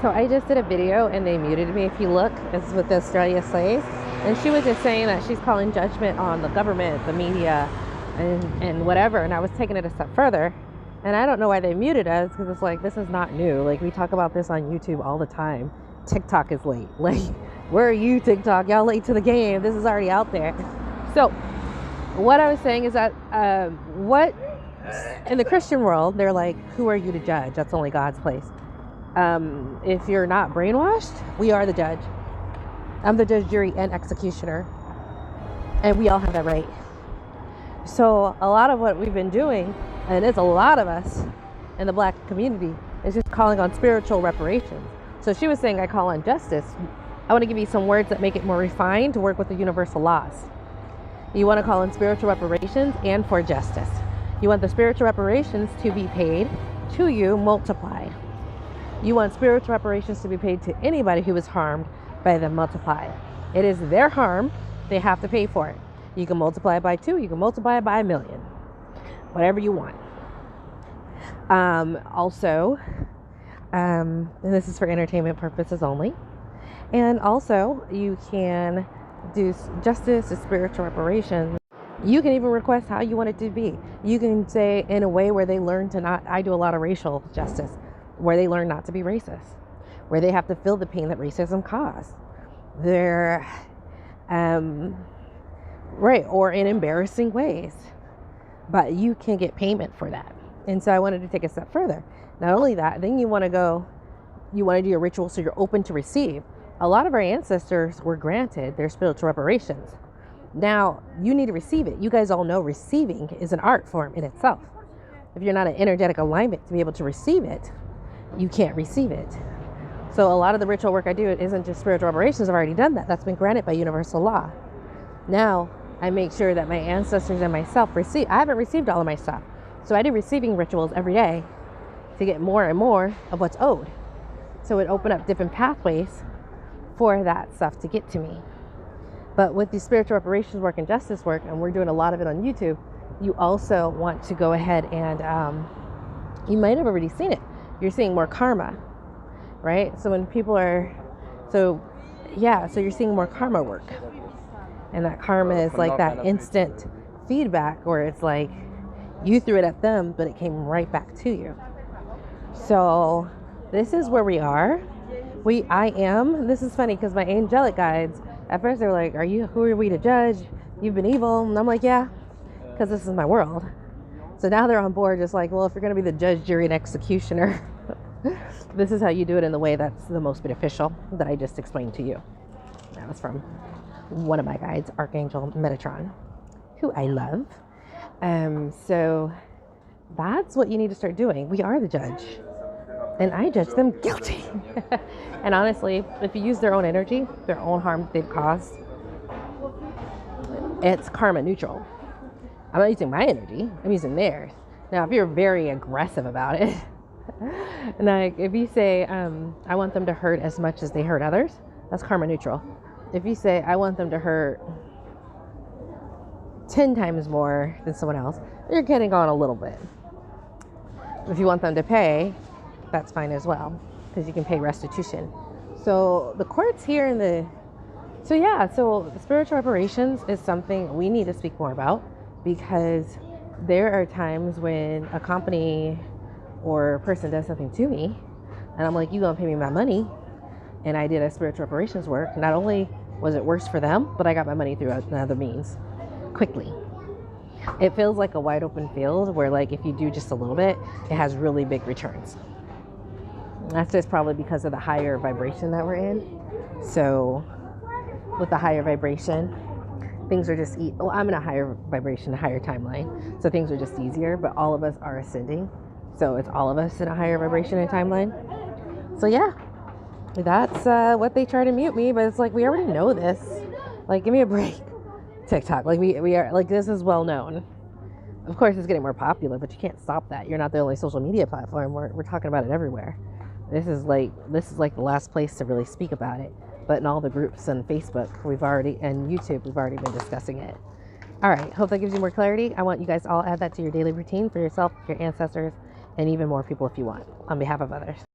So I just did a video and they muted me. If you look, it's with the Australia slaves. And she was just saying that she's calling judgment on the government, the media, and whatever. And I was taking it a step further. And I don't know why they muted us, because it's like, this is not new. Like, we talk about this on YouTube all the time. TikTok is late. Like, where are you, TikTok? Y'all late to the game. This is already out there. So what I was saying is that what in the Christian world, they're like, who are you to judge? That's only God's place. If you're not brainwashed, we are the judge. I'm the judge, jury, and executioner. And we all have that right. So a lot of what we've been doing, and it's a lot of us in the Black community, is just calling on spiritual reparations. So she was saying, I call on justice. I want to give you some words that make it more refined to work with the universal laws. You want to call in spiritual reparations and for justice. You want the spiritual reparations to be paid to you multiplied. You want spiritual reparations to be paid to anybody who was harmed by them multiplied. It is their harm. They have to pay for it. You can multiply it by 2. You can multiply it by 1,000,000. Whatever you want. And this is for entertainment purposes only. And also, you can do justice and spiritual reparations. You can even request how you want it to be. You can say in a way where they learn to not, I do a lot of racial justice, where they learn not to be racist, where they have to feel the pain that racism caused. They're, right, or in embarrassing ways. But you can get payment for that. And so I wanted to take a step further. Not only that, then you want to do your ritual so you're open to receive. A lot of our ancestors were granted their spiritual reparations. Now, you need to receive it. You guys all know receiving is an art form in itself. If you're not in energetic alignment to be able to receive it, you can't receive it. So a lot of the ritual work I do, it isn't just spiritual reparations. I've already done that. That's been granted by universal law. Now, I make sure that my ancestors and myself receive. I haven't received all of my stuff. So I do receiving rituals every day to get more and more of what's owed. So it opened up different pathways for that stuff to get to me. But with the spiritual reparations work and justice work, and we're doing a lot of it on YouTube, you also want to go ahead and you might have already seen it. You're seeing more karma, right? So when people are, so you're seeing more karma work. And that karma is like that instant feedback where it's like you threw it at them, but it came right back to you. So this is where we are. This is funny because my angelic guides, at first they were like, who are we to judge? You've been evil. And I'm like, yeah, because this is my world. So now they're on board just like, well, if you're going to be the judge, jury, and executioner, this is how you do it in the way that's the most beneficial that I just explained to you. That was from one of my guides, Archangel Metatron, who I love. So that's what you need to start doing. We are the judge. And I judge them guilty. And honestly, if you use their own energy, their own harm they've caused, it's karma neutral. I'm not using my energy, I'm using theirs. Now, if you're very aggressive about it, like if you say, I want them to hurt as much as they hurt others, that's karma neutral. If you say, I want them to hurt 10 times more than someone else, you're getting on a little bit. If you want them to pay, that's fine as well, because you can pay restitution. So the courts here so the spiritual reparations is something we need to speak more about, because there are times when a company or a person does something to me and I'm like, you gonna pay me my money? And I did a spiritual reparations work. Not only was it worse for them, but I got my money through another means quickly. It feels like a wide open field where, like, if you do just a little bit, it has really big returns. That's just probably because of the higher vibration that we're in. So with the higher vibration, things are just I'm in a higher vibration, a higher timeline, so things are just easier. But all of us are ascending, so it's all of us in a higher vibration and timeline. So yeah, that's what they try to mute me, but it's like, we already know this. Like, give me a break. TikTok, like we are, like, this is well known. Of course it's getting more popular, but you can't stop that. You're not the only social media platform. We're talking about it everywhere. This is like the last place to really speak about it. But in all the groups on Facebook, and YouTube, we've already been discussing it. All right, hope that gives you more clarity. I want you guys to all add that to your daily routine for yourself, your ancestors, and even more people if you want, on behalf of others.